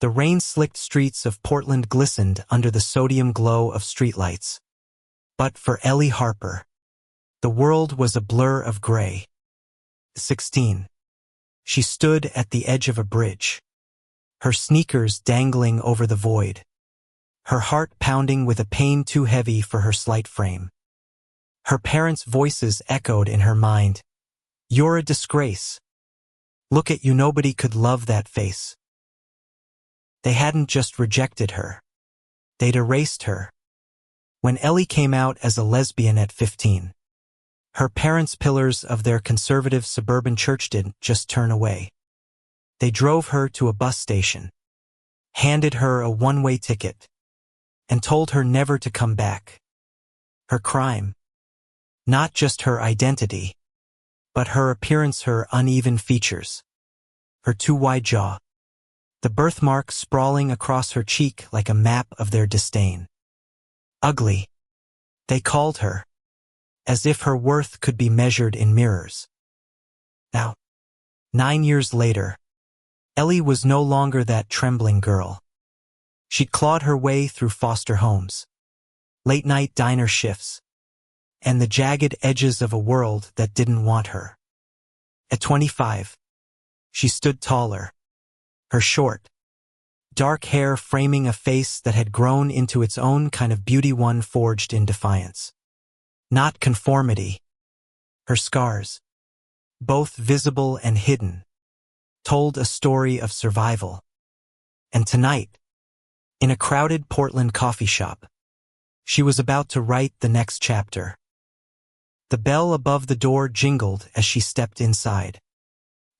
The rain-slicked streets of Portland glistened under the sodium glow of streetlights. But for Ellie Harper, the world was a blur of gray. 16. She stood at the edge of a bridge, her sneakers dangling over the void, her heart pounding with a pain too heavy for her slight frame. Her parents' voices echoed in her mind. "You're a disgrace. Look at you, nobody could love that face." They hadn't just rejected her. They'd erased her. When Ellie came out as a lesbian at 15, her parents' pillars of their conservative suburban church didn't just turn away. They drove her to a bus station, handed her a one-way ticket, and told her never to come back. Her crime? Not just her identity, but her appearance, her uneven features, her too wide jaw, the birthmark sprawling across her cheek like a map of their disdain. Ugly, they called her, as if her worth could be measured in mirrors. Now, 9 years later, Ellie was no longer that trembling girl. She'd clawed her way through foster homes, late-night diner shifts, and the jagged edges of a world that didn't want her. At 25, she stood taller, her short, dark hair framing a face that had grown into its own kind of beauty, one forged in defiance. Not conformity. Her scars, both visible and hidden, told a story of survival. And tonight, in a crowded Portland coffee shop, she was about to write the next chapter. The bell above the door jingled as she stepped inside,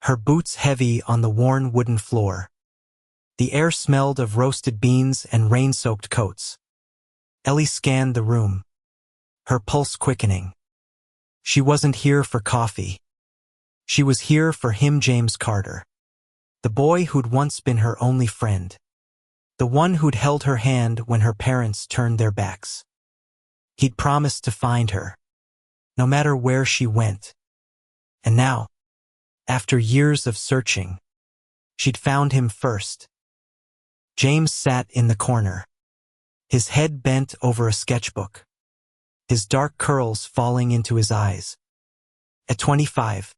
her boots heavy on the worn wooden floor. The air smelled of roasted beans and rain-soaked coats. Ellie scanned the room, her pulse quickening. She wasn't here for coffee. She was here for him, James Carter, the boy who'd once been her only friend, the one who'd held her hand when her parents turned their backs. He'd promised to find her, no matter where she went. And now, after years of searching, she'd found him first. James sat in the corner, his head bent over a sketchbook, his dark curls falling into his eyes. At 25,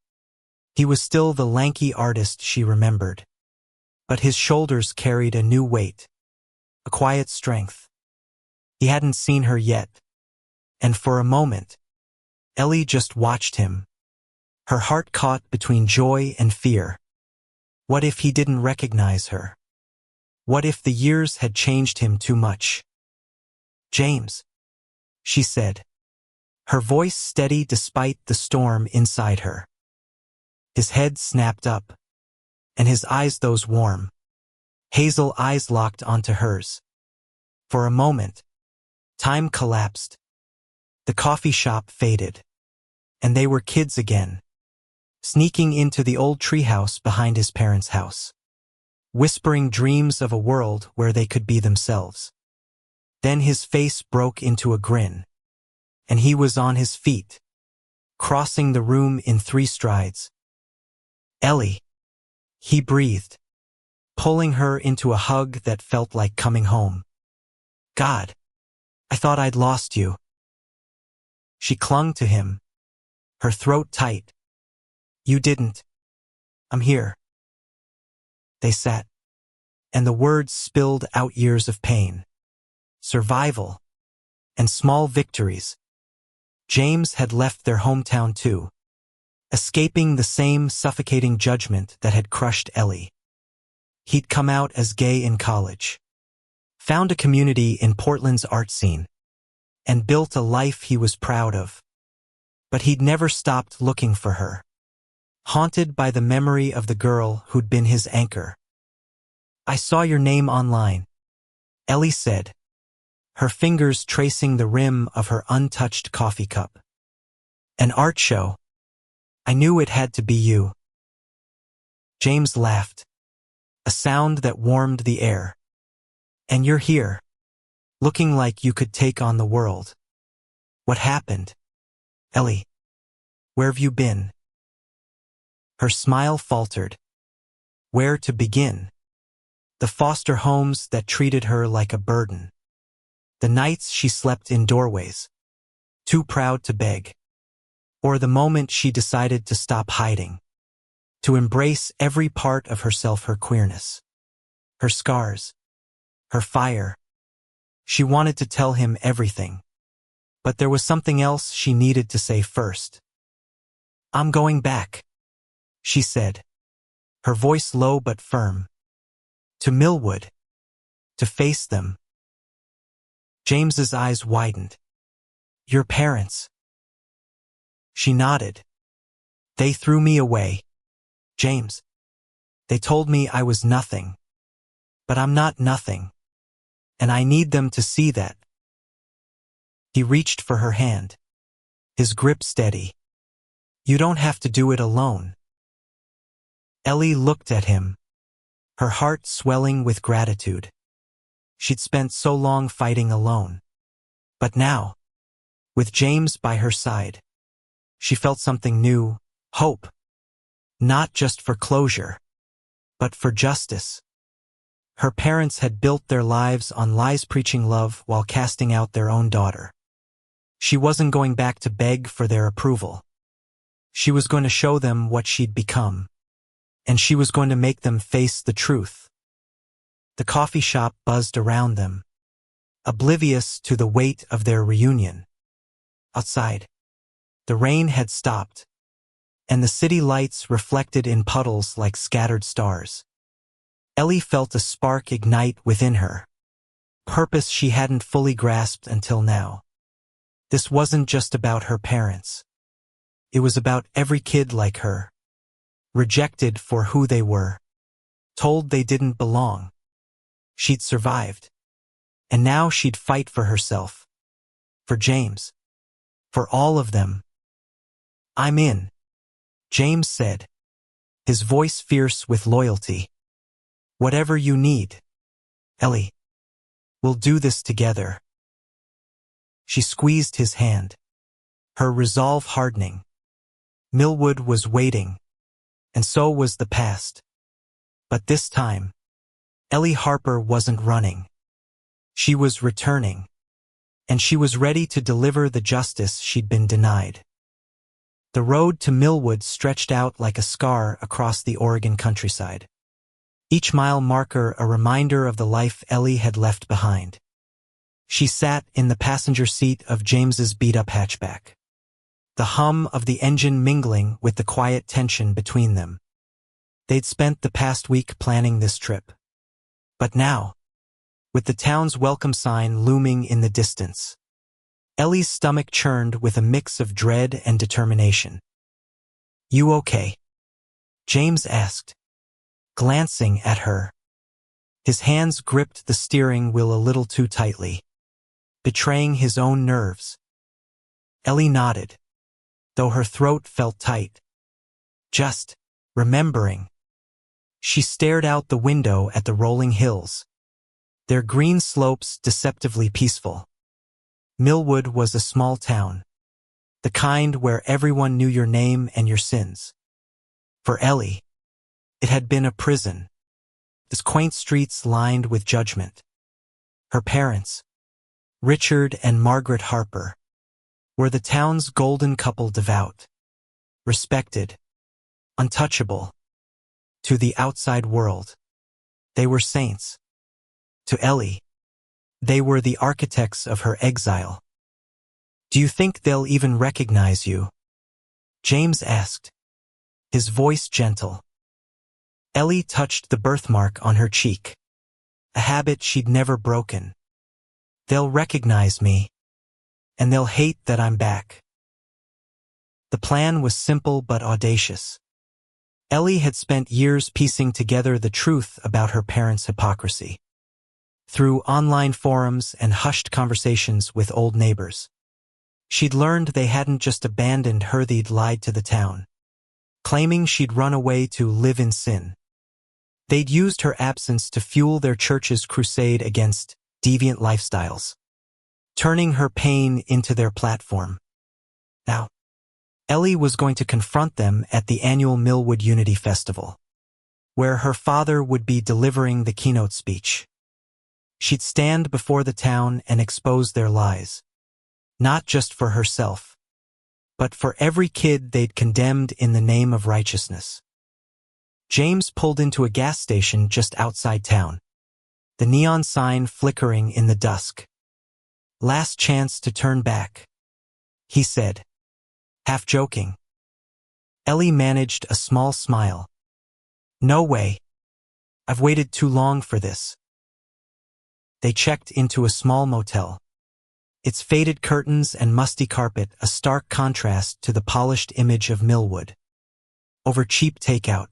he was still the lanky artist she remembered, but his shoulders carried a new weight, a quiet strength. He hadn't seen her yet, and for a moment, Ellie just watched him, her heart caught between joy and fear. What if he didn't recognize her? What if the years had changed him too much? "James," she said, her voice steady despite the storm inside her. His head snapped up, and his eyes, those warm, hazel eyes, locked onto hers. For a moment, time collapsed. The coffee shop faded, and they were kids again, sneaking into the old treehouse behind his parents' house, whispering dreams of a world where they could be themselves. Then his face broke into a grin, and he was on his feet, crossing the room in 3 strides. "Ellie," he breathed, pulling her into a hug that felt like coming home. "God, I thought I'd lost you." She clung to him, her throat tight. "You didn't. I'm here." They sat, and the words spilled out, years of pain, survival, and small victories. James had left their hometown too, escaping the same suffocating judgment that had crushed Ellie. He'd come out as gay in college, found a community in Portland's art scene, and built a life he was proud of. But he'd never stopped looking for her, haunted by the memory of the girl who'd been his anchor. "I saw your name online," Ellie said, her fingers tracing the rim of her untouched coffee cup. "An art show. I knew it had to be you." James laughed, a sound that warmed the air. "And you're here, looking like you could take on the world. What happened? Ellie, where have you been?" Her smile faltered. Where to begin? The foster homes that treated her like a burden. The nights she slept in doorways, too proud to beg. Or the moment she decided to stop hiding, to embrace every part of herself, her queerness, her scars, her fire. She wanted to tell him everything. But there was something else she needed to say first. "I'm going back," she said, her voice low but firm. "To Millwood. To face them." James's eyes widened. "Your parents?" She nodded. "They threw me away, James. They told me I was nothing. But I'm not nothing. And I need them to see that." He reached for her hand, his grip steady. "You don't have to do it alone." Ellie looked at him, her heart swelling with gratitude. She'd spent so long fighting alone. But now, with James by her side, she felt something new, hope. Not just for closure, but for justice. Her parents had built their lives on lies, preaching love while casting out their own daughter. She wasn't going back to beg for their approval. She was going to show them what she'd become. And she was going to make them face the truth. The coffee shop buzzed around them, oblivious to the weight of their reunion. Outside, the rain had stopped, and the city lights reflected in puddles like scattered stars. Ellie felt a spark ignite within her, purpose she hadn't fully grasped until now. This wasn't just about her parents. It was about every kid like her, rejected for who they were, told they didn't belong. She'd survived, and now she'd fight for herself, for James, for all of them. "I'm in," James said, his voice fierce with loyalty. "Whatever you need, Ellie. We'll do this together." She squeezed his hand, her resolve hardening. Millwood was waiting, and so was the past. But this time, Ellie Harper wasn't running. She was returning, and she was ready to deliver the justice she'd been denied. The road to Millwood stretched out like a scar across the Oregon countryside. Each mile marker a reminder of the life Ellie had left behind. She sat in the passenger seat of James's beat-up hatchback, the hum of the engine mingling with the quiet tension between them. They'd spent the past week planning this trip. But now, with the town's welcome sign looming in the distance, Ellie's stomach churned with a mix of dread and determination. "You okay?" James asked, glancing at her. His hands gripped the steering wheel a little too tightly, betraying his own nerves. Ellie nodded, though her throat felt tight. "Just remembering." She stared out the window at the rolling hills, their green slopes deceptively peaceful. Millwood was a small town, the kind where everyone knew your name and your sins. For Ellie, it had been a prison, its quaint streets lined with judgment. Her parents, Richard and Margaret Harper, were the town's golden couple, devout, respected, untouchable. To the outside world, they were saints. To Ellie, they were the architects of her exile. "Do you think they'll even recognize you?" James asked, his voice gentle. Ellie touched the birthmark on her cheek, a habit she'd never broken. "They'll recognize me, and they'll hate that I'm back." The plan was simple but audacious. Ellie had spent years piecing together the truth about her parents' hypocrisy. Through online forums and hushed conversations with old neighbors, she'd learned they hadn't just abandoned her, they'd lied to the town, claiming she'd run away to live in sin. They'd used her absence to fuel their church's crusade against deviant lifestyles, turning her pain into their platform. Now, Ellie was going to confront them at the annual Millwood Unity Festival, where her father would be delivering the keynote speech. She'd stand before the town and expose their lies, not just for herself, but for every kid they'd condemned in the name of righteousness. James pulled into a gas station just outside town, the neon sign flickering in the dusk. "Last chance to turn back," he said, half joking. Ellie managed a small smile. "No way. I've waited too long for this." They checked into a small motel, its faded curtains and musty carpet a stark contrast to the polished image of Millwood. Over cheap takeout,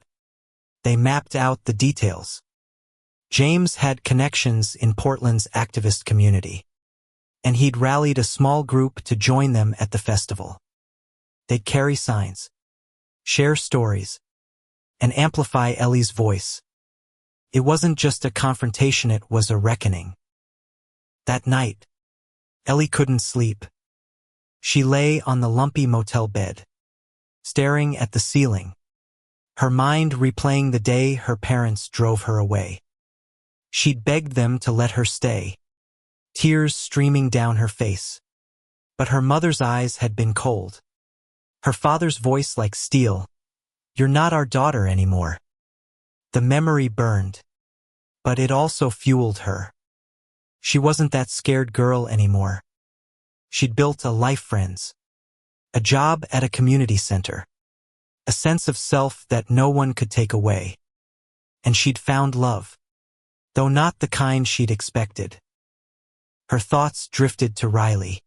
they mapped out the details. James had connections in Portland's activist community, and he'd rallied a small group to join them at the festival. They'd carry signs, share stories, and amplify Ellie's voice. It wasn't just a confrontation, it was a reckoning. That night, Ellie couldn't sleep. She lay on the lumpy motel bed, staring at the ceiling, her mind replaying the day her parents drove her away. She'd begged them to let her stay, tears streaming down her face. But her mother's eyes had been cold. Her father's voice like steel. "You're not our daughter anymore." The memory burned, but it also fueled her. She wasn't that scared girl anymore. She'd built a life, friends, a job at a community center, a sense of self that no one could take away. And she'd found love, though not the kind she'd expected. Her thoughts drifted to Riley,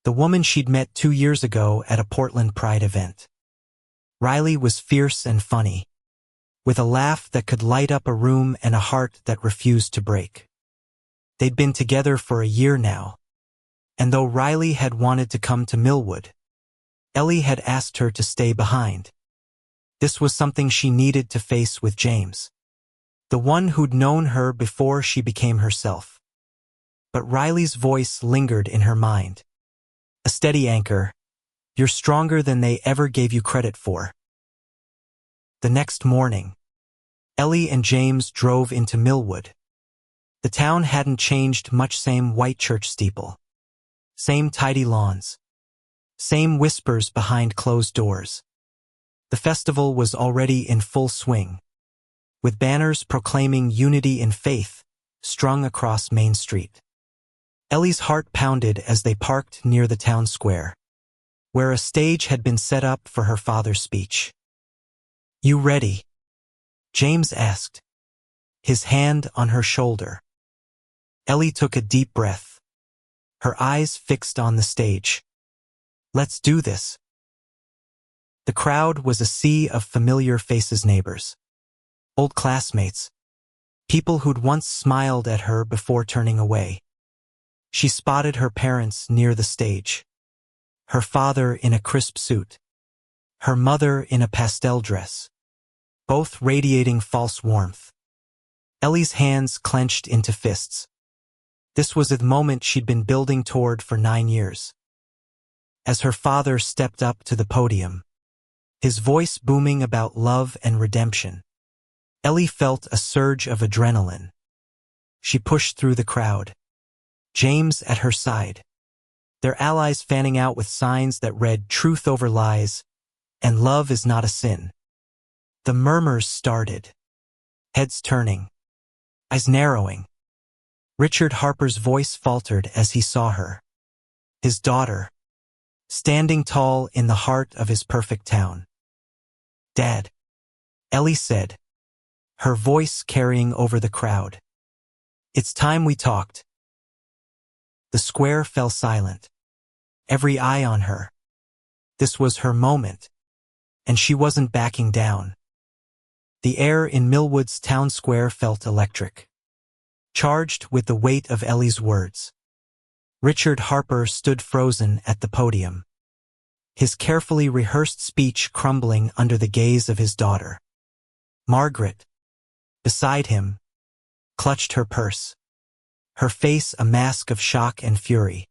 the woman she'd met 2 years ago at a Portland Pride event. Riley was fierce and funny, with a laugh that could light up a room and a heart that refused to break. They'd been together for a year now, and though Riley had wanted to come to Millwood, Ellie had asked her to stay behind. This was something she needed to face with James, the one who'd known her before she became herself. But Riley's voice lingered in her mind. A steady anchor. "You're stronger than they ever gave you credit for." The next morning, Ellie and James drove into Millwood. The town hadn't changed much. Same white church steeple, same tidy lawns, same whispers behind closed doors. The festival was already in full swing, with banners proclaiming unity in faith strung across Main Street. Ellie's heart pounded as they parked near the town square, where a stage had been set up for her father's speech. "You ready?" James asked, his hand on her shoulder. Ellie took a deep breath, her eyes fixed on the stage. "Let's do this." The crowd was a sea of familiar faces, neighbors, old classmates, people who'd once smiled at her before turning away. She spotted her parents near the stage, her father in a crisp suit, her mother in a pastel dress, both radiating false warmth. Ellie's hands clenched into fists. This was the moment she'd been building toward for 9 years. As her father stepped up to the podium, his voice booming about love and redemption, Ellie felt a surge of adrenaline. She pushed through the crowd, James at her side, their allies fanning out with signs that read "Truth over lies" and "Love is not a sin." The murmurs started, heads turning, eyes narrowing. Richard Harper's voice faltered as he saw her, his daughter, standing tall in the heart of his perfect town. "Dad," Ellie said, her voice carrying over the crowd. "It's time we talked." The square fell silent, every eye on her. This was her moment, and she wasn't backing down. The air in Millwood's town square felt electric, charged with the weight of Ellie's words. Richard Harper stood frozen at the podium, his carefully rehearsed speech crumbling under the gaze of his daughter. Margaret, beside him, clutched her purse, her face a mask of shock and fury.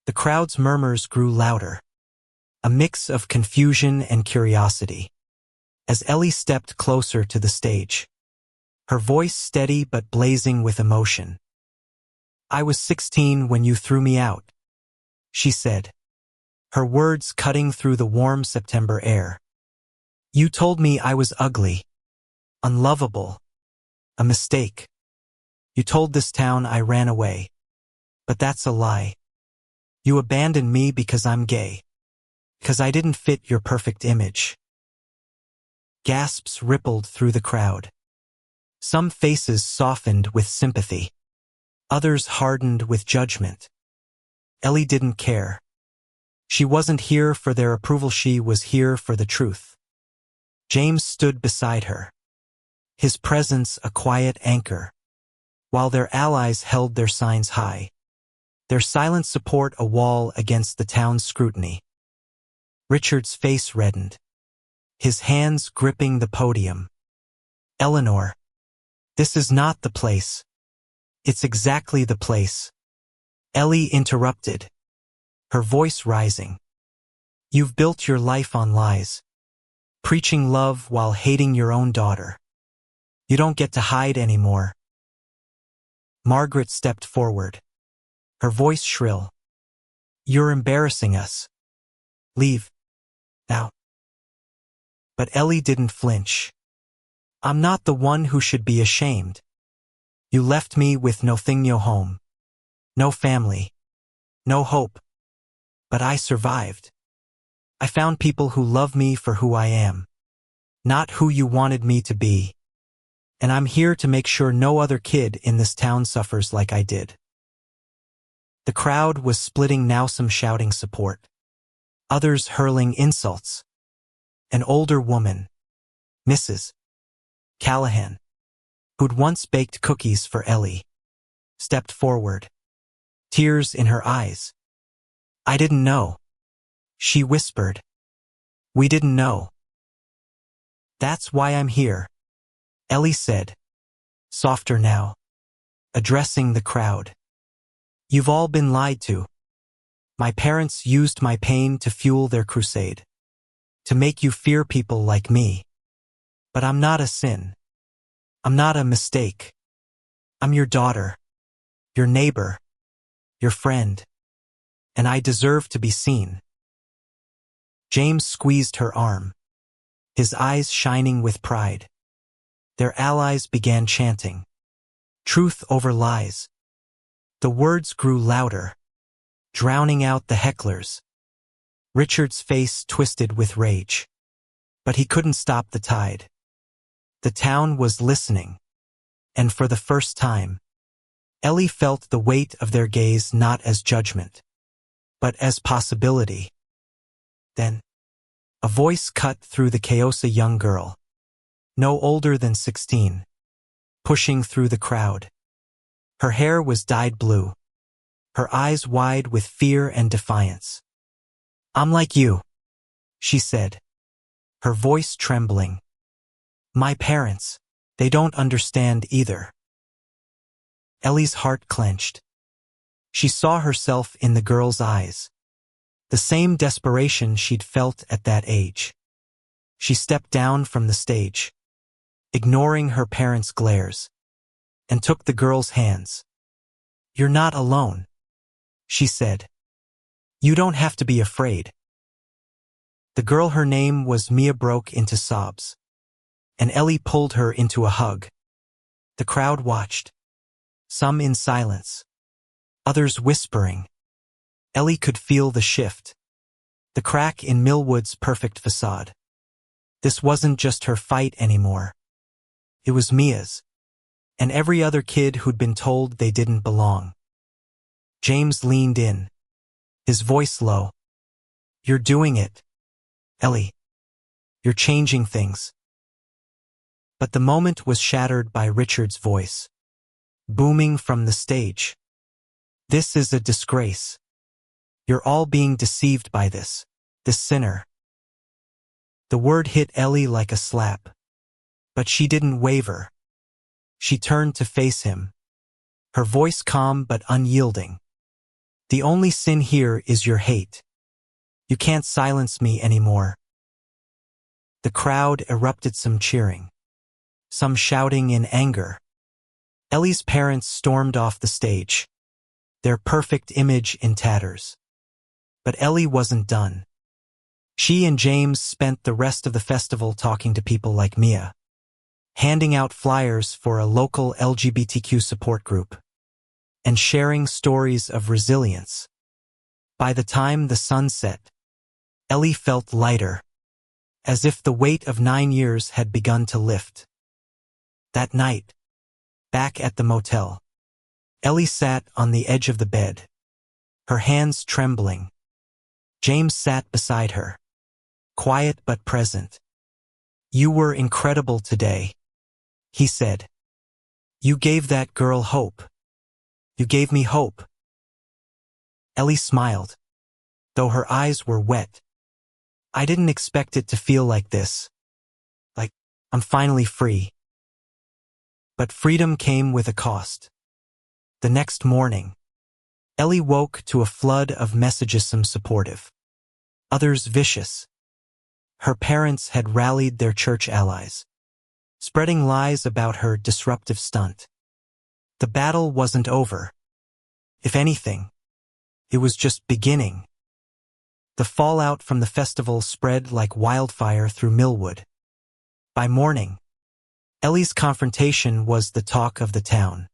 The crowd's murmurs grew louder, a mix of confusion and curiosity. as Ellie stepped closer to the stage, her voice steady but blazing with emotion. "I was 16 when you threw me out," she said, her words cutting through the warm September air. "You told me I was ugly, unlovable, a mistake. You told this town I ran away. But that's a lie. You abandoned me because I'm gay. Because I didn't fit your perfect image." Gasps rippled through the crowd. Some faces softened with sympathy. Others hardened with judgment. Ellie didn't care. She wasn't here for their approval, she was here for the truth. James stood beside her, his presence a quiet anchor, while their allies held their signs high, their silent support a wall against the town's scrutiny. Richard's face reddened, his hands gripping the podium. "Eleanor, this is not the place." "It's exactly the place," Ellie interrupted, her voice rising. "You've built your life on lies, preaching love while hating your own daughter. You don't get to hide anymore." Margaret stepped forward, her voice shrill. "You're embarrassing us. Leave. Now." But Ellie didn't flinch. "I'm not the one who should be ashamed. You left me with nothing, no home, no family, no hope. But I survived. I found people who love me for who I am, not who you wanted me to be. And I'm here to make sure no other kid in this town suffers like I did." The crowd was splitting, now some shouting support, others hurling insults. An older woman, Mrs. Callahan, who'd once baked cookies for Ellie, stepped forward, tears in her eyes. "I didn't know," she whispered. "We didn't know." "That's why I'm here," Ellie said, softer now, addressing the crowd. "You've all been lied to. My parents used my pain to fuel their crusade, to make you fear people like me. But I'm not a sin. I'm not a mistake. I'm your daughter, your neighbor, your friend, and I deserve to be seen." James squeezed her arm, his eyes shining with pride. Their allies began chanting, "Truth over lies." The words grew louder, drowning out the hecklers. Richard's face twisted with rage, but he couldn't stop the tide. The town was listening, and for the first time, Ellie felt the weight of their gaze not as judgment, but as possibility. Then, a voice cut through the chaos, a young girl, no older than 16, pushing through the crowd. Her hair was dyed blue, her eyes wide with fear and defiance. "I'm like you," she said, her voice trembling. "My parents, they don't understand either." Ellie's heart clenched. She saw herself in the girl's eyes, the same desperation she'd felt at that age. She stepped down from the stage, ignoring her parents' glares, and took the girl's hands. "You're not alone," she said. "You don't have to be afraid." The girl, her name was Mia, broke into sobs, and Ellie pulled her into a hug. The crowd watched, some in silence, others whispering. Ellie could feel the shift, the crack in Millwood's perfect facade. This wasn't just her fight anymore. It was Mia's, and every other kid who'd been told they didn't belong. James leaned in, his voice low. "You're doing it, Ellie. You're changing things." But the moment was shattered by Richard's voice, booming from the stage. "This is a disgrace. You're all being deceived by this sinner." The word hit Ellie like a slap, but she didn't waver. She turned to face him, her voice calm but unyielding. "The only sin here is your hate. You can't silence me anymore." The crowd erupted, some cheering, some shouting in anger. Ellie's parents stormed off the stage, their perfect image in tatters. But Ellie wasn't done. She and James spent the rest of the festival talking to people like Mia, handing out flyers for a local LGBTQ support group, and sharing stories of resilience. By the time the sun set, Ellie felt lighter, as if the weight of 9 years had begun to lift. That night, back at the motel, Ellie sat on the edge of the bed, her hands trembling. James sat beside her, quiet but present. "You were incredible today," he said. "You gave that girl hope. You gave me hope." Ellie smiled, though her eyes were wet. "I didn't expect it to feel like this. Like, I'm finally free." But freedom came with a cost. The next morning, Ellie woke to a flood of messages, some supportive, others vicious. Her parents had rallied their church allies, spreading lies about her disruptive stunt. The battle wasn't over. If anything, it was just beginning. The fallout from the festival spread like wildfire through Millwood. By morning, Ellie's confrontation was the talk of the town,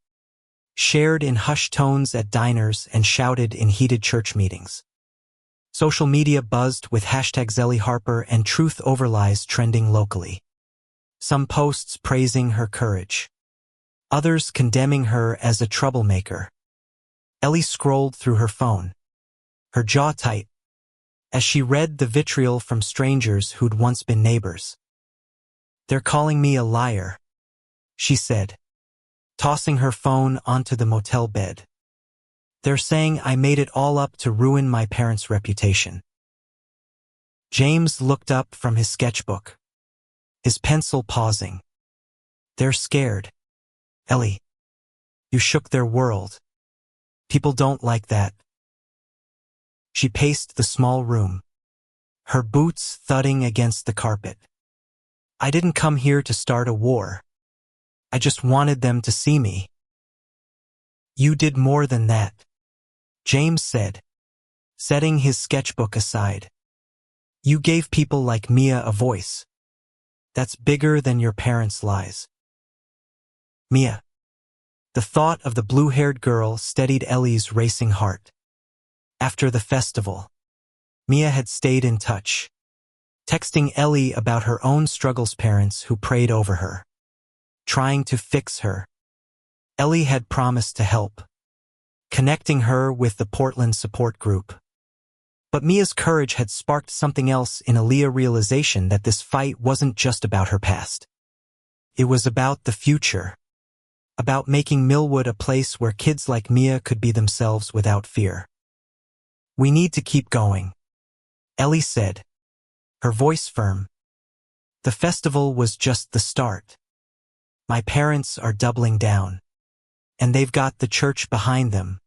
shared in hushed tones at diners and shouted in heated church meetings. Social media buzzed with hashtags Ellie Harper and truth over lies trending locally. Some posts praising her courage, others condemning her as a troublemaker. Ellie scrolled through her phone, her jaw tight, as she read the vitriol from strangers who'd once been neighbors. "They're calling me a liar," she said, tossing her phone onto the motel bed. "They're saying I made it all up to ruin my parents' reputation." James looked up from his sketchbook, his pencil pausing. "They're scared. Ellie, you shook their world. People don't like that." She paced the small room, her boots thudding against the carpet. "I didn't come here to start a war. I just wanted them to see me." "You did more than that," James said, setting his sketchbook aside. "You gave people like Mia a voice. That's bigger than your parents' lies." Mia. The thought of the blue-haired girl steadied Ellie's racing heart. After the festival, Mia had stayed in touch, texting Ellie about her own struggles, parents who prayed over her, trying to fix her. Ellie had promised to help, connecting her with the Portland support group. But Mia's courage had sparked something else in Aaliyah's realization that this fight wasn't just about her past. It was about the future, about making Millwood a place where kids like Mia could be themselves without fear. "We need to keep going," Ellie said, her voice firm. "The festival was just the start. My parents are doubling down, and they've got the church behind them.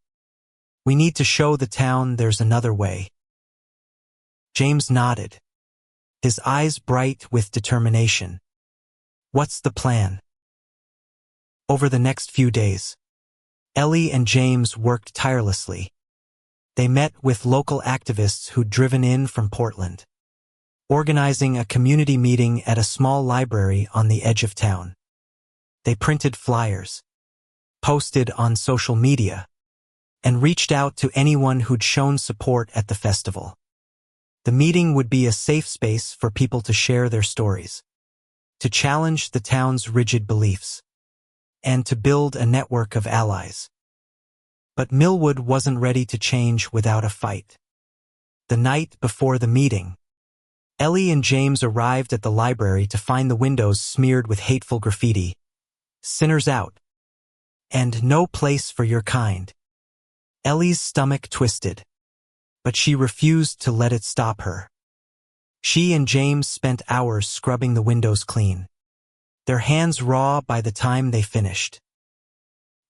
We need to show the town there's another way." James nodded, his eyes bright with determination. "What's the plan?" Over the next few days, Ellie and James worked tirelessly. They met with local activists who'd driven in from Portland, organizing a community meeting at a small library on the edge of town. They printed flyers, posted on social media, and reached out to anyone who'd shown support at the festival. The meeting would be a safe space for people to share their stories, to challenge the town's rigid beliefs, and to build a network of allies. But Millwood wasn't ready to change without a fight. The night before the meeting, Ellie and James arrived at the library to find the windows smeared with hateful graffiti. "Sinners out," and "No place for your kind." Ellie's stomach twisted, but she refused to let it stop her. She and James spent hours scrubbing the windows clean, their hands raw by the time they finished.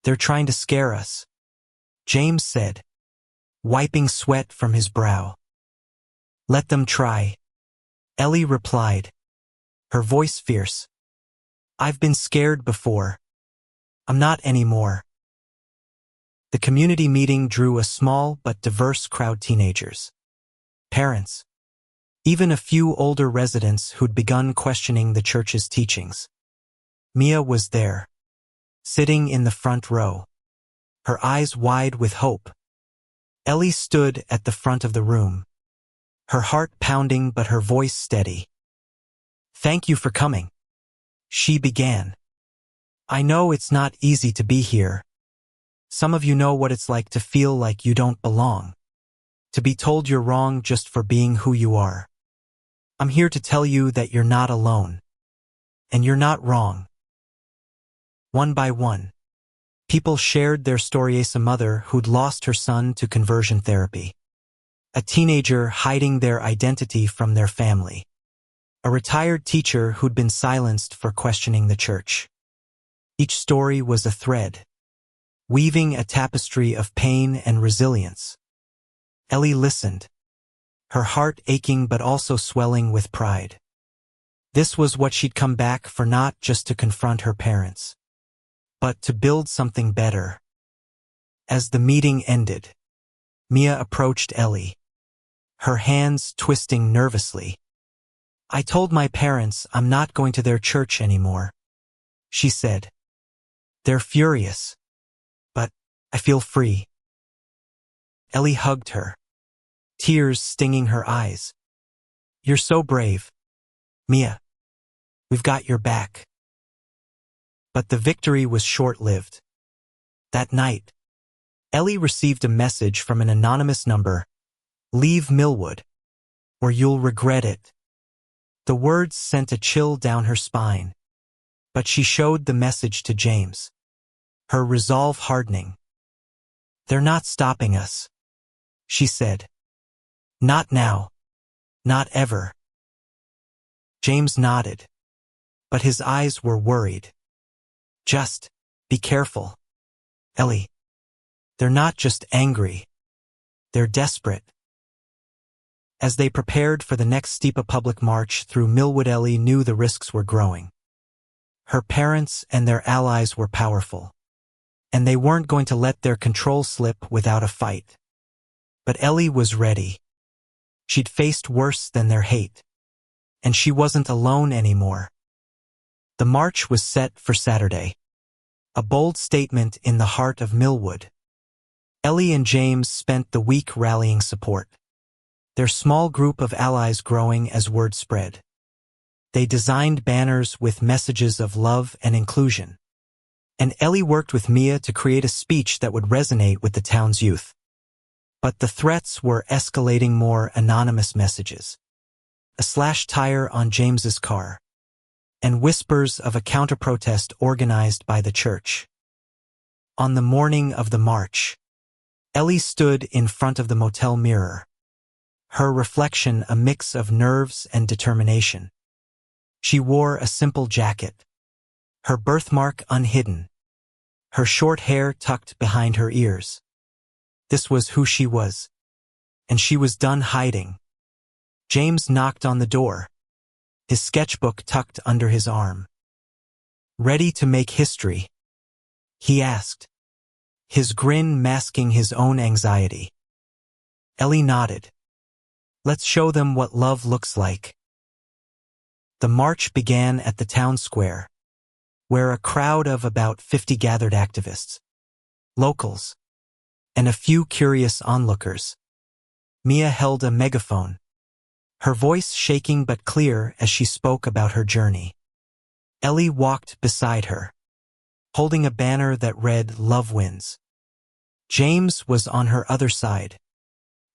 "They're trying to scare us," James said, wiping sweat from his brow. "Let them try," Ellie replied, her voice fierce. "I've been scared before. I'm not anymore." The community meeting drew a small but diverse crowd: teenagers, parents, even a few older residents who'd begun questioning the church's teachings. Mia was there, sitting in the front row, her eyes wide with hope. Ellie stood at the front of the room, her heart pounding but her voice steady. "Thank you for coming," she began. "I know it's not easy to be here. Some of you know what it's like to feel like you don't belong, to be told you're wrong just for being who you are. I'm here to tell you that you're not alone. And you're not wrong." One by one, people shared their stories: a mother who'd lost her son to conversion therapy, a teenager hiding their identity from their family, a retired teacher who'd been silenced for questioning the church. Each story was a thread, weaving a tapestry of pain and resilience. Ellie listened, her heart aching but also swelling with pride. This was what she'd come back for, not just to confront her parents, but to build something better. As the meeting ended, Mia approached Ellie, her hands twisting nervously. "I told my parents I'm not going to their church anymore," she said. "They're furious, but I feel free." Ellie hugged her, tears stinging her eyes. "You're so brave, Mia. We've got your back." But the victory was short-lived. That night, Ellie received a message from an anonymous number: "Leave Millwood, or you'll regret it." The words sent a chill down her spine, but she showed the message to James, her resolve hardening. "They're not stopping us," she said. "Not now. Not ever." James nodded, but his eyes were worried. "Just be careful, Ellie. They're not just angry. They're desperate." As they prepared for the next steep public march through Millwood, Ellie knew the risks were growing. Her parents and their allies were powerful, and they weren't going to let their control slip without a fight. But Ellie was ready. She'd faced worse than their hate, and she wasn't alone anymore. The march was set for Saturday, a bold statement in the heart of Millwood. Ellie and James spent the week rallying support, their small group of allies growing as word spread. They designed banners with messages of love and inclusion, and Ellie worked with Mia to create a speech that would resonate with the town's youth. But the threats were escalating: more anonymous messages, a slashed tire on James's car, and whispers of a counter-protest organized by the church. On the morning of the march, Ellie stood in front of the motel mirror, her reflection a mix of nerves and determination. She wore a simple jacket, her birthmark unhidden, her short hair tucked behind her ears. This was who she was, and she was done hiding. James knocked on the door, his sketchbook tucked under his arm. "Ready to make history?" he asked, his grin masking his own anxiety. Ellie nodded. "Let's show them what love looks like." The march began at the town square, where a crowd of about 50 gathered: activists, locals, and a few curious onlookers. Mia held a megaphone, her voice shaking but clear as she spoke about her journey. Ellie walked beside her, holding a banner that read "Love Wins." James was on her other side,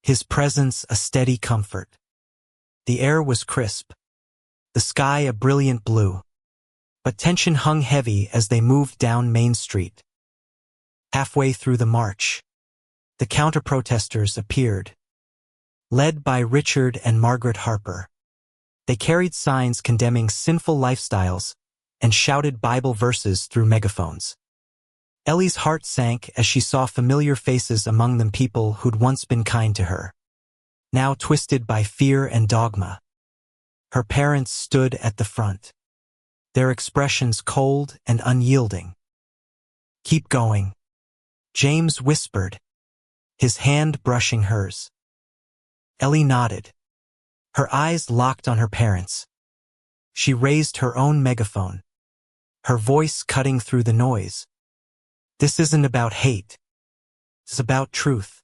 his presence a steady comfort. The air was crisp, the sky a brilliant blue, but tension hung heavy as they moved down Main Street. Halfway through the march, the counter-protesters appeared, led by Richard and Margaret Harper. They carried signs condemning sinful lifestyles and shouted Bible verses through megaphones. Ellie's heart sank as she saw familiar faces among them: people who'd once been kind to her, now twisted by fear and dogma. Her parents stood at the front, their expressions cold and unyielding. "Keep going," James whispered, his hand brushing hers. Ellie nodded, her eyes locked on her parents. She raised her own megaphone, her voice cutting through the noise. "This isn't about hate. It's about truth.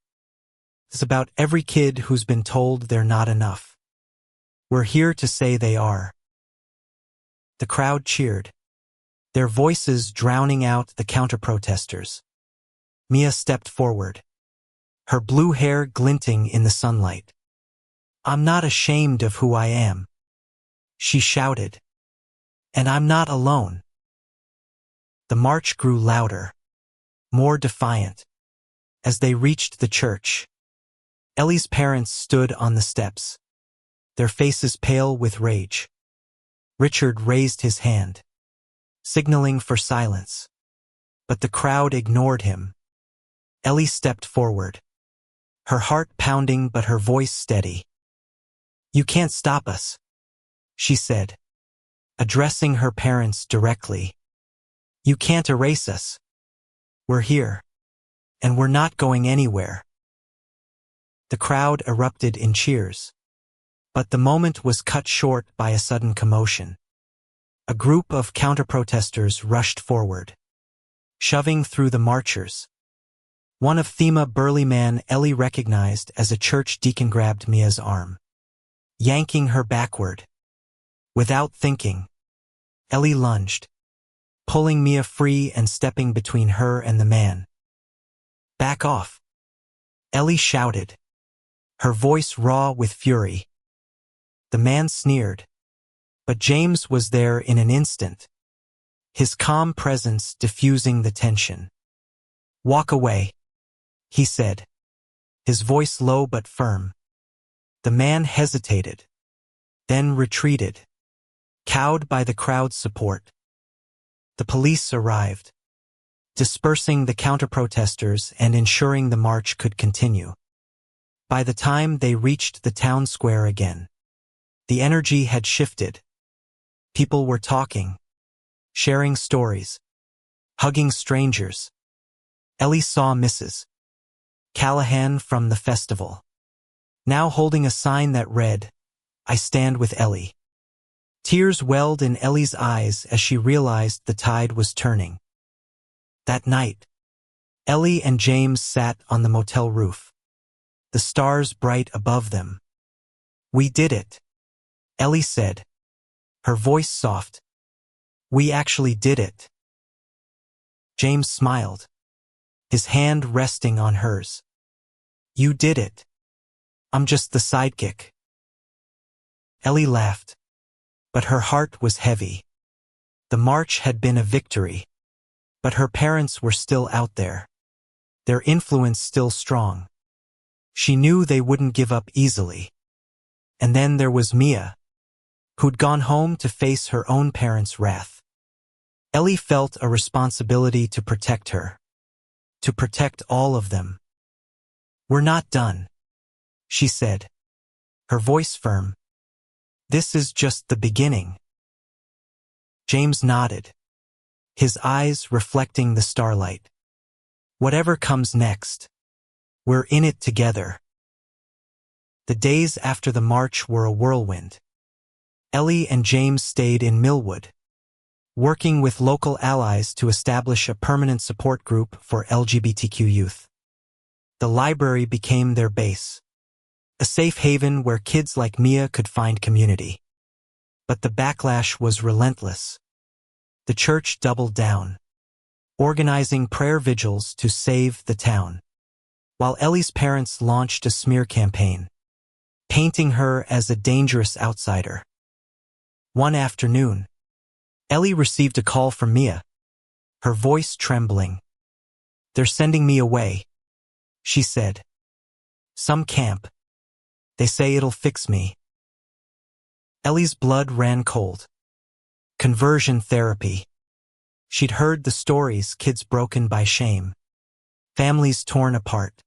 It's about every kid who's been told they're not enough. We're here to say they are." The crowd cheered, their voices drowning out the counter-protesters. Mia stepped forward, her blue hair glinting in the sunlight. "I'm not ashamed of who I am," she shouted. "And I'm not alone." The march grew louder, more defiant. As they reached the church, Ellie's parents stood on the steps, their faces pale with rage. Richard raised his hand, signaling for silence, but the crowd ignored him. Ellie stepped forward, her heart pounding but her voice steady. "You can't stop us," she said, addressing her parents directly. "You can't erase us. We're here, and we're not going anywhere." The crowd erupted in cheers, but the moment was cut short by a sudden commotion. A group of counter-protesters rushed forward, shoving through the marchers. One of them, a burly man Ellie recognized as a church deacon, grabbed Mia's arm, yanking her backward. Without thinking, Ellie lunged, pulling Mia free and stepping between her and the man. "Back off," Ellie shouted, her voice raw with fury. The man sneered, but James was there in an instant, his calm presence diffusing the tension. "Walk away," he said, his voice low but firm. The man hesitated, then retreated, cowed by the crowd's support. The police arrived, dispersing the counter-protesters and ensuring the march could continue. By the time they reached the town square again, the energy had shifted. People were talking, sharing stories, hugging strangers. Ellie saw Mrs. Callahan from the festival, now holding a sign that read, "I stand with Ellie." Tears welled in Ellie's eyes as she realized the tide was turning. That night, Ellie and James sat on the motel roof, the stars bright above them. "We did it," Ellie said, her voice soft. "We actually did it." James smiled, his hand resting on hers. "You did it. I'm just the sidekick." Ellie laughed, but her heart was heavy. The march had been a victory, but her parents were still out there, their influence still strong. She knew they wouldn't give up easily. And then there was Mia, who'd gone home to face her own parents' wrath. Ellie felt a responsibility to protect her, to protect all of them. "We're not done," she said, her voice firm. "This is just the beginning." James nodded, his eyes reflecting the starlight. "Whatever comes next, we're in it together." The days after the march were a whirlwind. Ellie and James stayed in Millwood, working with local allies to establish a permanent support group for LGBTQ youth. The library became their base, a safe haven where kids like Mia could find community. But the backlash was relentless. The church doubled down, organizing prayer vigils to save the town, while Ellie's parents launched a smear campaign, painting her as a dangerous outsider. One afternoon, Ellie received a call from Mia, her voice trembling. "They're sending me away," she said. "Some camp. They say it'll fix me." Ellie's blood ran cold. Conversion therapy. She'd heard the stories, kids broken by shame, families torn apart.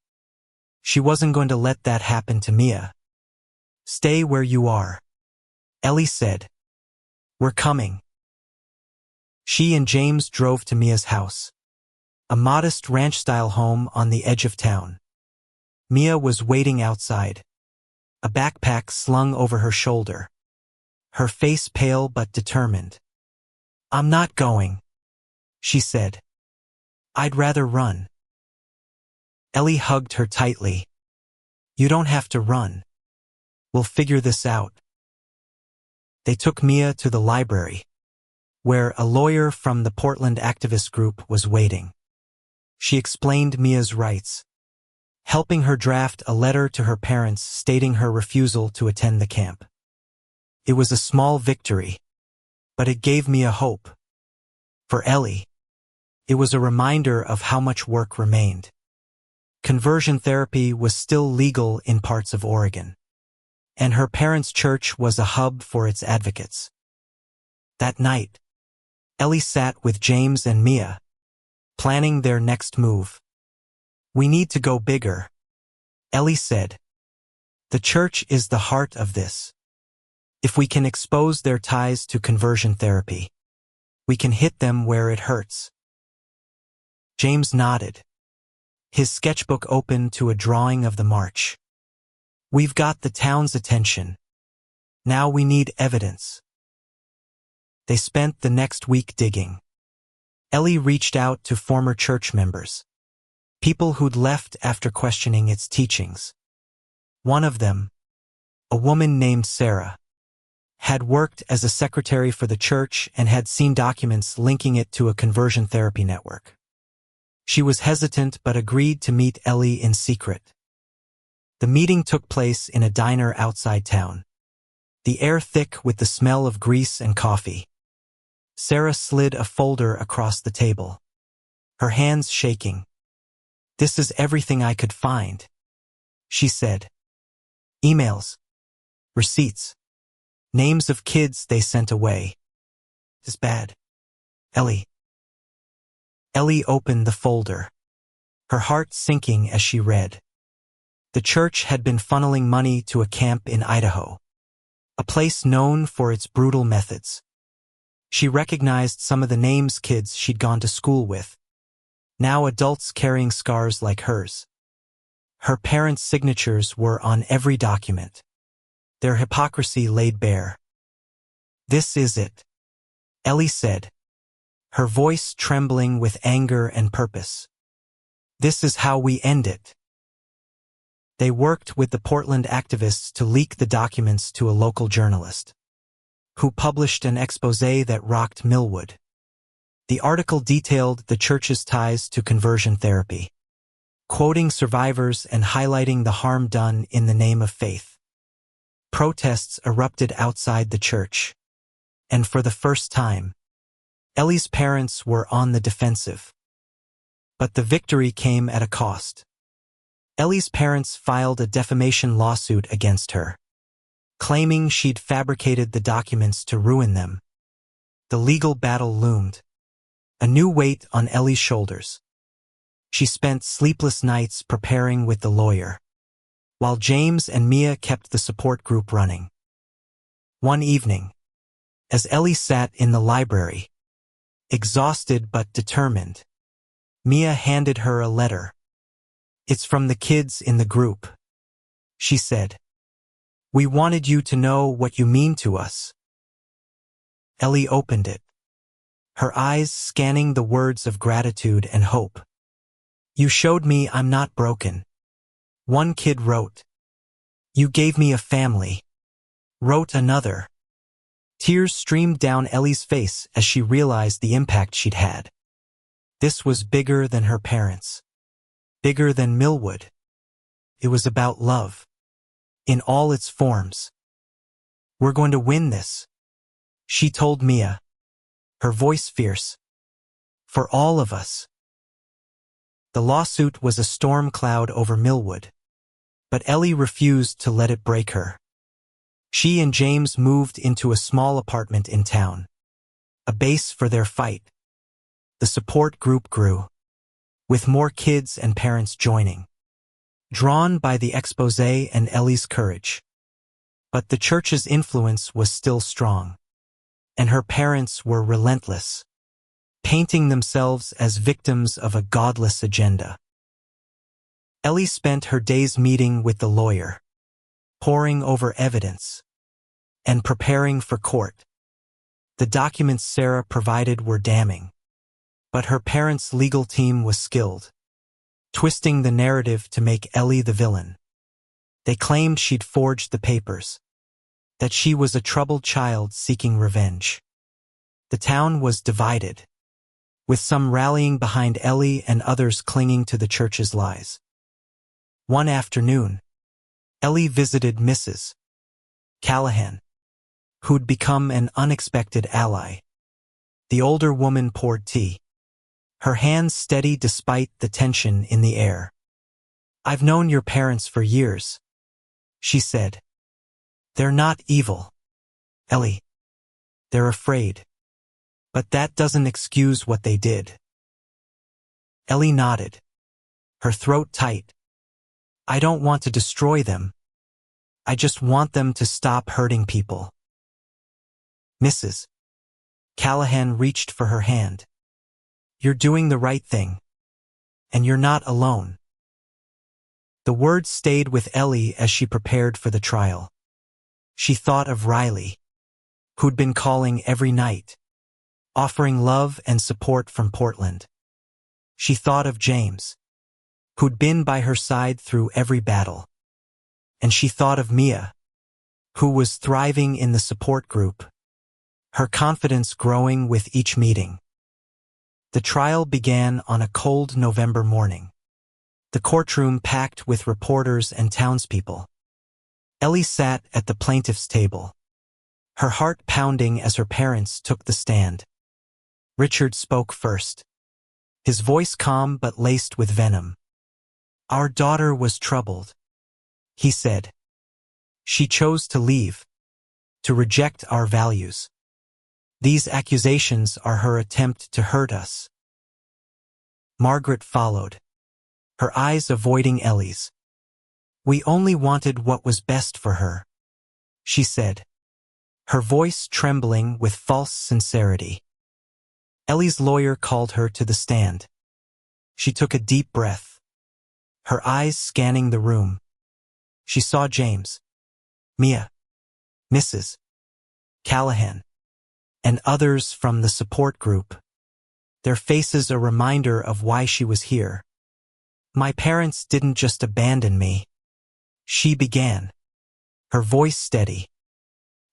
She wasn't going to let that happen to Mia. "Stay where you are," Ellie said, "We're coming." She and James drove to Mia's house, a modest ranch-style home on the edge of town. Mia was waiting outside, a backpack slung over her shoulder, her face pale but determined. "I'm not going," she said. "I'd rather run." Ellie hugged her tightly. "You don't have to run. We'll figure this out." They took Mia to the library, where a lawyer from the Portland activist group was waiting. She explained Mia's rights, helping her draft a letter to her parents stating her refusal to attend the camp. It was a small victory, but it gave Mia hope. For Ellie, it was a reminder of how much work remained. Conversion therapy was still legal in parts of Oregon, and her parents' church was a hub for its advocates. That night, Ellie sat with James and Mia, planning their next move. "We need to go bigger," Ellie said. "The church is the heart of this. If we can expose their ties to conversion therapy, we can hit them where it hurts." James nodded, his sketchbook open to a drawing of the march. "We've got the town's attention. Now we need evidence." They spent the next week digging. Ellie reached out to former church members, people who'd left after questioning its teachings. One of them, a woman named Sarah, had worked as a secretary for the church and had seen documents linking it to a conversion therapy network. She was hesitant but agreed to meet Ellie in secret. The meeting took place in a diner outside town, the air thick with the smell of grease and coffee. Sarah slid a folder across the table, her hands shaking. "This is everything I could find," she said. "Emails, receipts, names of kids they sent away. It's bad." Ellie opened the folder, her heart sinking as she read. The church had been funneling money to a camp in Idaho, a place known for its brutal methods. She recognized some of the names kids she'd gone to school with, now adults carrying scars like hers. Her parents' signatures were on every document, their hypocrisy laid bare. "This is it," Ellie said, her voice trembling with anger and purpose. "This is how we end it." They worked with the Portland activists to leak the documents to a local journalist, who published an expose that rocked Millwood. The article detailed the church's ties to conversion therapy, quoting survivors and highlighting the harm done in the name of faith. Protests erupted outside the church, and for the first time, Ellie's parents were on the defensive. But the victory came at a cost. Ellie's parents filed a defamation lawsuit against her, claiming she'd fabricated the documents to ruin them. The legal battle loomed, a new weight on Ellie's shoulders. She spent sleepless nights preparing with the lawyer, while James and Mia kept the support group running. One evening, as Ellie sat in the library, exhausted but determined, Mia handed her a letter. "It's from the kids in the group," she said. "We wanted you to know what you mean to us." Ellie opened it, her eyes scanning the words of gratitude and hope. "You showed me I'm not broken," one kid wrote. "You gave me a family," wrote another. Tears streamed down Ellie's face as she realized the impact she'd had. This was bigger than her parents, bigger than Millwood. It was about love, in all its forms. "We're going to win this," she told Mia, her voice fierce. "For all of us." The lawsuit was a storm cloud over Millwood, but Ellie refused to let it break her. She and James moved into a small apartment in town, a base for their fight. The support group grew, with more kids and parents joining, drawn by the expose and Ellie's courage. But the church's influence was still strong, and her parents were relentless, painting themselves as victims of a godless agenda. Ellie spent her days meeting with the lawyer, poring over evidence, and preparing for court. The documents Sarah provided were damning, but her parents' legal team was skilled, twisting the narrative to make Ellie the villain. They claimed she'd forged the papers, that she was a troubled child seeking revenge. The town was divided, with some rallying behind Ellie and others clinging to the church's lies. One afternoon, Ellie visited Mrs. Callahan, who'd become an unexpected ally. The older woman poured tea, her hands steady despite the tension in the air. "I've known your parents for years," she said. "They're not evil, Ellie. They're afraid. But that doesn't excuse what they did." Ellie nodded, her throat tight. "I don't want to destroy them. I just want them to stop hurting people." Mrs. Callahan reached for her hand. "You're doing the right thing. And you're not alone." The words stayed with Ellie as she prepared for the trial. She thought of Riley, who'd been calling every night, offering love and support from Portland. She thought of James, who'd been by her side through every battle. And she thought of Mia, who was thriving in the support group, her confidence growing with each meeting. The trial began on a cold November morning, the courtroom packed with reporters and townspeople. Ellie sat at the plaintiff's table, her heart pounding as her parents took the stand. Richard spoke first, his voice calm but laced with venom. "Our daughter was troubled," he said. "She chose to leave, to reject our values. These accusations are her attempt to hurt us." Margaret followed, her eyes avoiding Ellie's. "We only wanted what was best for her," she said, her voice trembling with false sincerity. Ellie's lawyer called her to the stand. She took a deep breath, her eyes scanning the room. She saw James, Mia, Mrs. Callahan, and others from the support group, their faces a reminder of why she was here. "My parents didn't just abandon me," she began, her voice steady.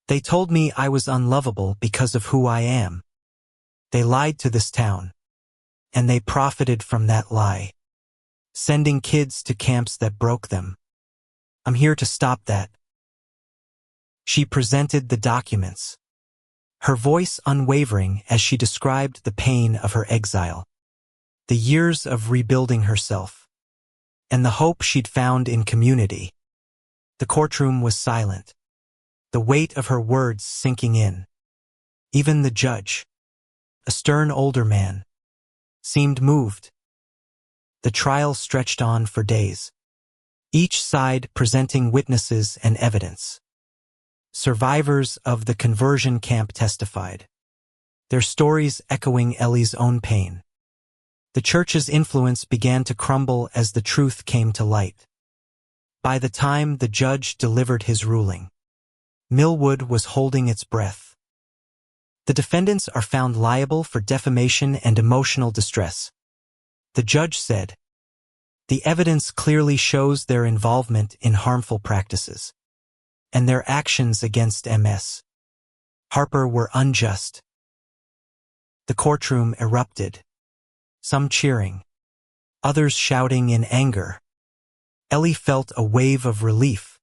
"They told me I was unlovable because of who I am. They lied to this town, and they profited from that lie, sending kids to camps that broke them. I'm here to stop that." She presented the documents, her voice unwavering as she described the pain of her exile, the years of rebuilding herself, and the hope she'd found in community. The courtroom was silent, the weight of her words sinking in. Even the judge, a stern older man, seemed moved. The trial stretched on for days, each side presenting witnesses and evidence. Survivors of the conversion camp testified, their stories echoing Ellie's own pain. The church's influence began to crumble as the truth came to light. By the time the judge delivered his ruling, Millwood was holding its breath. "The defendants are found liable for defamation and emotional distress," the judge said. "The evidence clearly shows their involvement in harmful practices, and their actions against Ms. Harper were unjust." The courtroom erupted, some cheering, others shouting in anger. Ellie felt a wave of relief,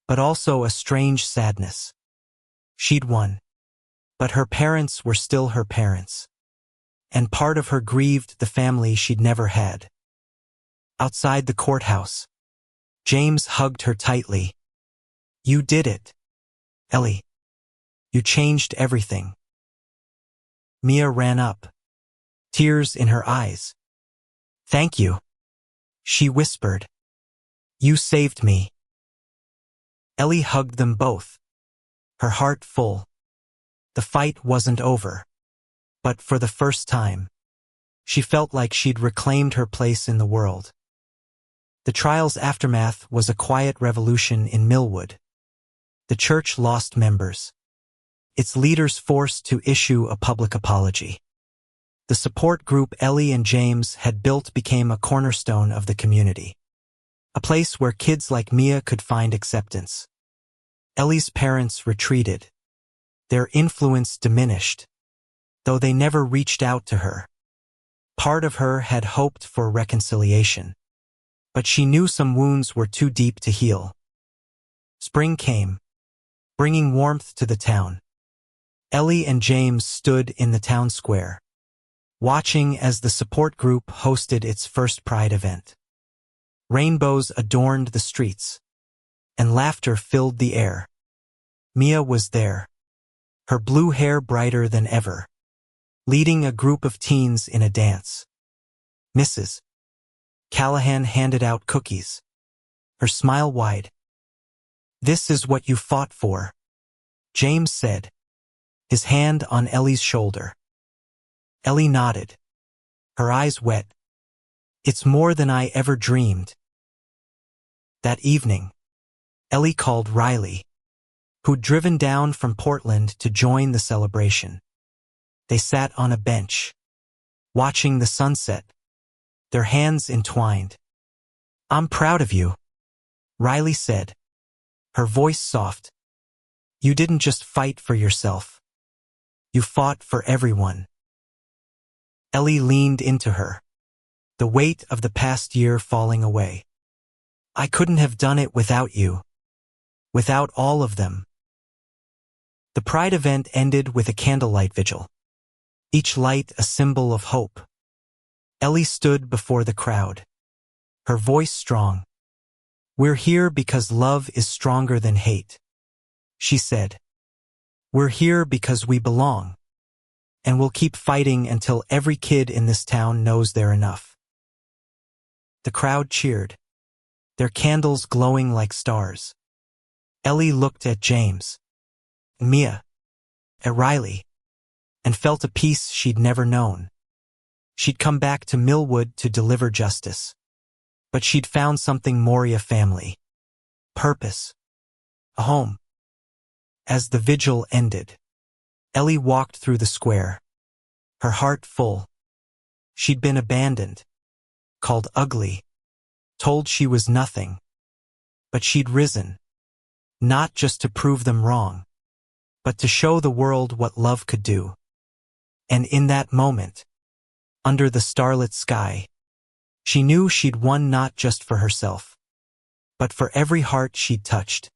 but also a strange sadness. She'd won, but her parents were still her parents, and part of her grieved the family she'd never had. Outside the courthouse, James hugged her tightly. "You did it, Ellie. You changed everything." Mia ran up, tears in her eyes. "Thank you," she whispered. "You saved me." Ellie hugged them both, her heart full. The fight wasn't over. But for the first time, she felt like she'd reclaimed her place in the world. The trial's aftermath was a quiet revolution in Millwood. The church lost members, its leaders forced to issue a public apology. The support group Ellie and James had built became a cornerstone of the community, a place where kids like Mia could find acceptance. Ellie's parents retreated. Their influence diminished, though they never reached out to her. Part of her had hoped for reconciliation, but she knew some wounds were too deep to heal. Spring came, bringing warmth to the town. Ellie and James stood in the town square, watching as the support group hosted its first Pride event. Rainbows adorned the streets, and laughter filled the air. Mia was there, her blue hair brighter than ever, leading a group of teens in a dance. Mrs. Callahan handed out cookies, her smile wide. "This is what you fought for," James said, his hand on Ellie's shoulder. Ellie nodded, her eyes wet. "It's more than I ever dreamed." That evening, Ellie called Riley, who'd driven down from Portland to join the celebration. They sat on a bench, watching the sunset, their hands entwined. "I'm proud of you," Riley said, her voice soft. "You didn't just fight for yourself. You fought for everyone." Ellie leaned into her, the weight of the past year falling away. "I couldn't have done it without you. Without all of them." The Pride event ended with a candlelight vigil, each light a symbol of hope. Ellie stood before the crowd, her voice strong. "We're here because love is stronger than hate," she said. "We're here because we belong, and we'll keep fighting until every kid in this town knows they're enough." The crowd cheered, their candles glowing like stars. Ellie looked at James, Mia, at Riley, and felt a peace she'd never known. She'd come back to Millwood to deliver justice, but she'd found something more: a family, purpose, a home. As the vigil ended, Ellie walked through the square, her heart full. She'd been abandoned, called ugly, told she was nothing. But she'd risen, not just to prove them wrong, but to show the world what love could do. And in that moment, under the starlit sky, she knew she'd won not just for herself, but for every heart she'd touched.